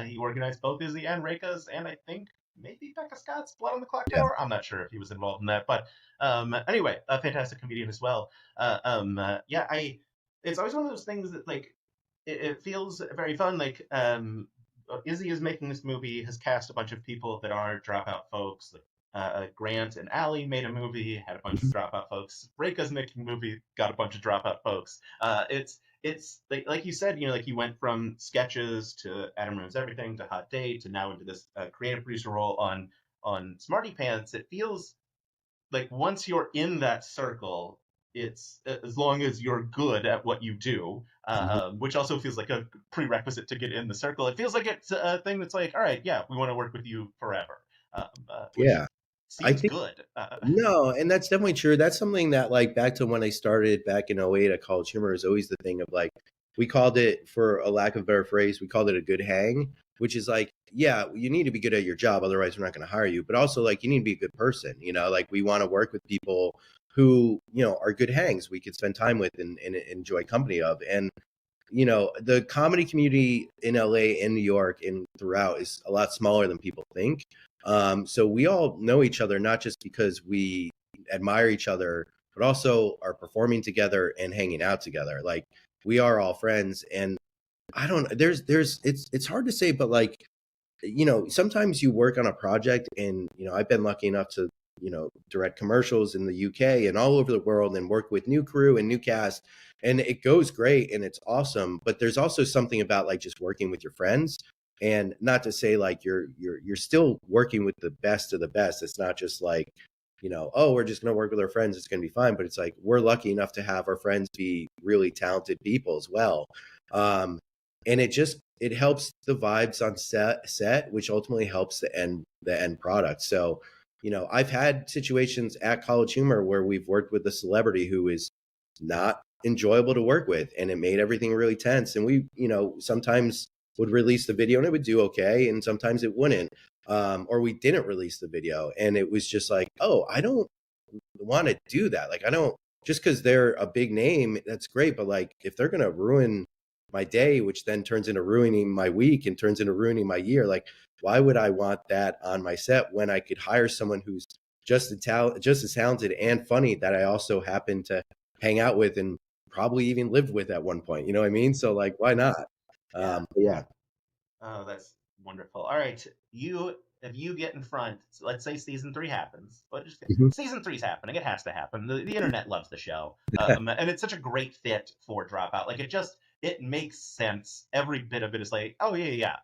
He organized both Izzy and Rekha's, and I think maybe Becca Scott's Blood on the Clock Yeah. Tower. I'm not sure if he was involved in that, but anyway, a fantastic comedian as well. Yeah, it's always one of those things that like it feels very fun. Like Izzy is making this movie, has cast a bunch of people that are Dropout folks. Like Grant and Allie made a movie, had a bunch of Dropout folks. Rekha's making a movie, got a bunch of Dropout folks. It's like you said, you know, like you went from sketches to Adam Ruins Everything to Hot Date to now into this creative producer role on Smarty Pants. It feels like once you're in that circle, it's as long as you're good at what you do, which also feels like a prerequisite to get in the circle. It feels like it's a thing that's like, all right, yeah, we want to work with you forever, which Yeah. I seems think good. no, and that's definitely true. That's something that like back to when I started back in '08 at College Humor is always the thing of like we called it, for a lack of a better phrase, we called it a good hang, which is like, yeah, you need to be good at your job, otherwise we're not going to hire you. But also like you need to be a good person, you know, like we want to work with people who, you know, are good hangs we could spend time with and enjoy company of. And you know, the comedy community in LA and New York and throughout is a lot smaller than people think. So we all know each other, not just because we admire each other, but also are performing together and hanging out together. Like we are all friends. And I don't, it's hard to say, but like, you know, sometimes you work on a project and, you know, I've been lucky enough to, you know, direct commercials in the UK and all over the world and work with new crew and new cast. And it goes great and it's awesome. But there's also something about like just working with your friends, and not to say like you're still working with the best of the best. It's not just like, you know, oh, we're just going to work with our friends, it's going to be fine. But it's like we're lucky enough to have our friends be really talented people as well. And it helps the vibes on set, which ultimately helps the end product. So, you know, I've had situations at College Humor where we've worked with a celebrity who is not enjoyable to work with, and it made everything really tense. And we, you know, sometimes would release the video and it would do okay, and sometimes it wouldn't. Or we didn't release the video and it was just like, oh, I don't want to do that. Like I don't, just because they're a big name, that's great. But like if they're gonna ruin my day, which then turns into ruining my week and turns into ruining my year, like why would I want that on my set when I could hire someone who's just as talented and funny that I also happen to hang out with and probably even lived with at one point. You know what I mean? So like, why not? Yeah. Yeah. Oh, that's wonderful. All right, if you get in front, so let's say season three happens. Mhm. Season three's happening. It has to happen. The internet loves the show, and it's such a great fit for Dropout. Like it makes sense. Every bit of it is like, oh yeah, yeah.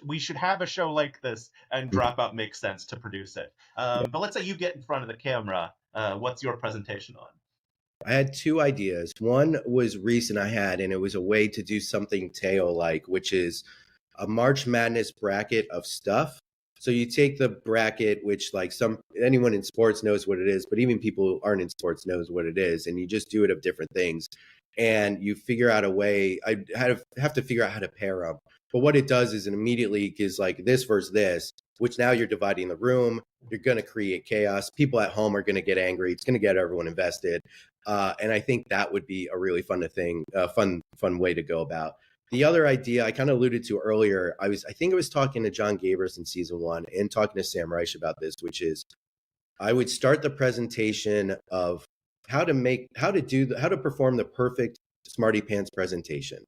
We should have a show like this, and Dropout makes sense to produce it. Yeah. But let's say you get in front of the camera. What's your presentation on? I had two ideas. One was recent I had, and it was a way to do something Teo like, which is a March Madness bracket of stuff. So you take the bracket, which like anyone in sports knows what it is, but even people who aren't in sports knows what it is, and you just do it of different things, and you figure out a way. I have to figure out how to pair them. But what it does is it immediately gives like this versus this, which now you're dividing the room. You're going to create chaos. People at home are going to get angry. It's going to get everyone invested, and I think that would be a really fun way to go about. The other idea I kind of alluded to earlier, I think I was talking to John Gabers in season 1 and talking to Sam Reich about this, which is I would start the presentation of how to perform the perfect Smarty Pants presentation.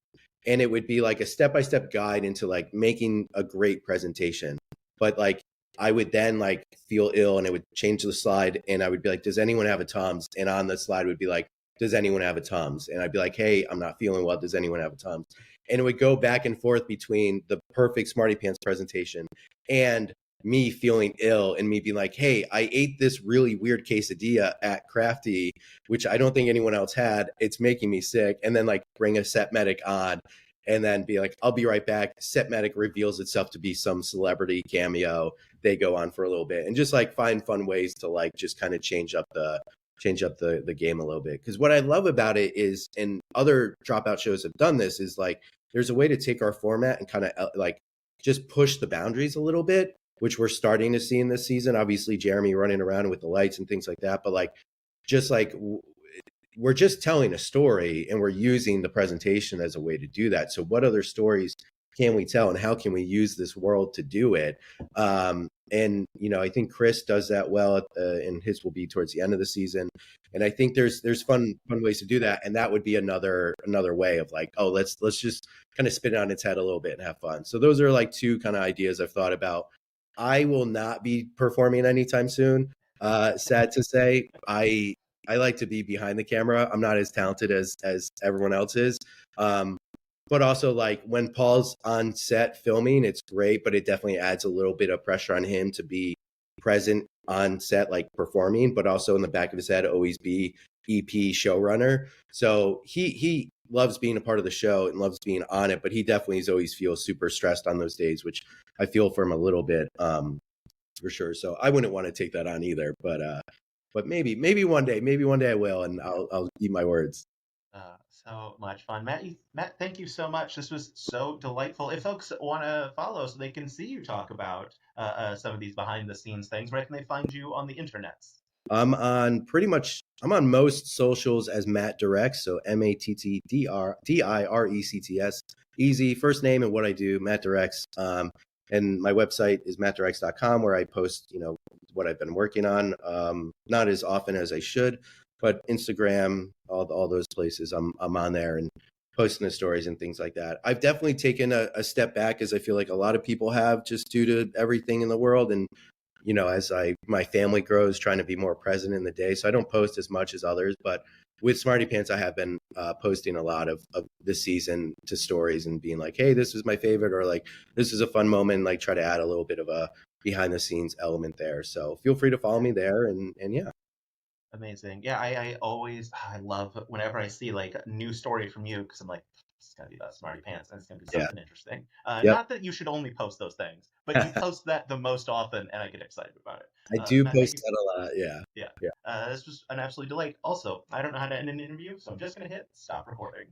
And it would be like a step-by-step guide into like making a great presentation. But like I would then like feel ill and it would change the slide and I would be like, does anyone have a Tums? And on the slide would be like, does anyone have a Tums? And I'd be like, hey, I'm not feeling well. Does anyone have a Tums? And it would go back and forth between the perfect Smarty Pants presentation and me feeling ill and me being like, hey, I ate this really weird quesadilla at Crafty, which I don't think anyone else had. It's making me sick. And then like bring a set medic on and then be like, I'll be right back. Set medic reveals itself to be some celebrity cameo. They go on for a little bit and just like find fun ways to like just kind of change up the game a little bit. Because what I love about it is, and other dropout shows have done this, is like there's a way to take our format and kind of like just push the boundaries a little bit, which we're starting to see in this season. Obviously, Jeremy running around with the lights and things like that, but like just like we're just telling a story and we're using the presentation as a way to do that. So what other stories can we tell and how can we use this world to do it? And I think Chris does that well, and his will be towards the end of the season. And I think there's fun ways to do that, and that would be another way of like, oh, let's just kind of spin it on its head a little bit and have fun. So those are like two kind of ideas I've thought about. I will not be performing anytime soon. Sad to say, I like to be behind the camera. I'm not as talented as everyone else is. But also like when Paul's on set filming, it's great, but it definitely adds a little bit of pressure on him to be present on set, like performing, but also in the back of his head, always be EP showrunner. So he loves being a part of the show and loves being on it, but he definitely always feels super stressed on those days, which I feel for him a little bit, for sure. So I wouldn't want to take that on either, but maybe one day I will, and I'll eat my words. So much fun. Matt, thank you so much. This was so delightful. If folks want to follow so they can see you talk about some of these behind the scenes things, where can they find you on the internets? I'm on most socials as Matt Directs. So MattDirects. Easy first name and what I do, Matt Directs. And my website is mattdirects.com, where I post, what I've been working on. Not as often as I should, but Instagram, all those places, I'm on there and posting the stories and things like that. I've definitely taken a step back, as I feel like a lot of people have, just due to everything in the world. And, as my family grows, trying to be more present in the day. So I don't post as much as others, but with Smartypants, I have been posting a lot of this season to stories and being like, hey, this is my favorite, or like, this is a fun moment, like try to add a little bit of a behind the scenes element there. So feel free to follow me there. And yeah. Amazing. Yeah, I love whenever I see like a new story from you, because I'm like, it's gonna be about Smarty Pants and it's gonna be Yeah. something interesting. Yep. Not that you should only post those things, but you post that the most often, and I get excited about it. I do Matt, post that a lot. Yeah. yeah. Yeah. This was an absolute delight. Also, I don't know how to end an interview, so I'm just gonna hit stop recording.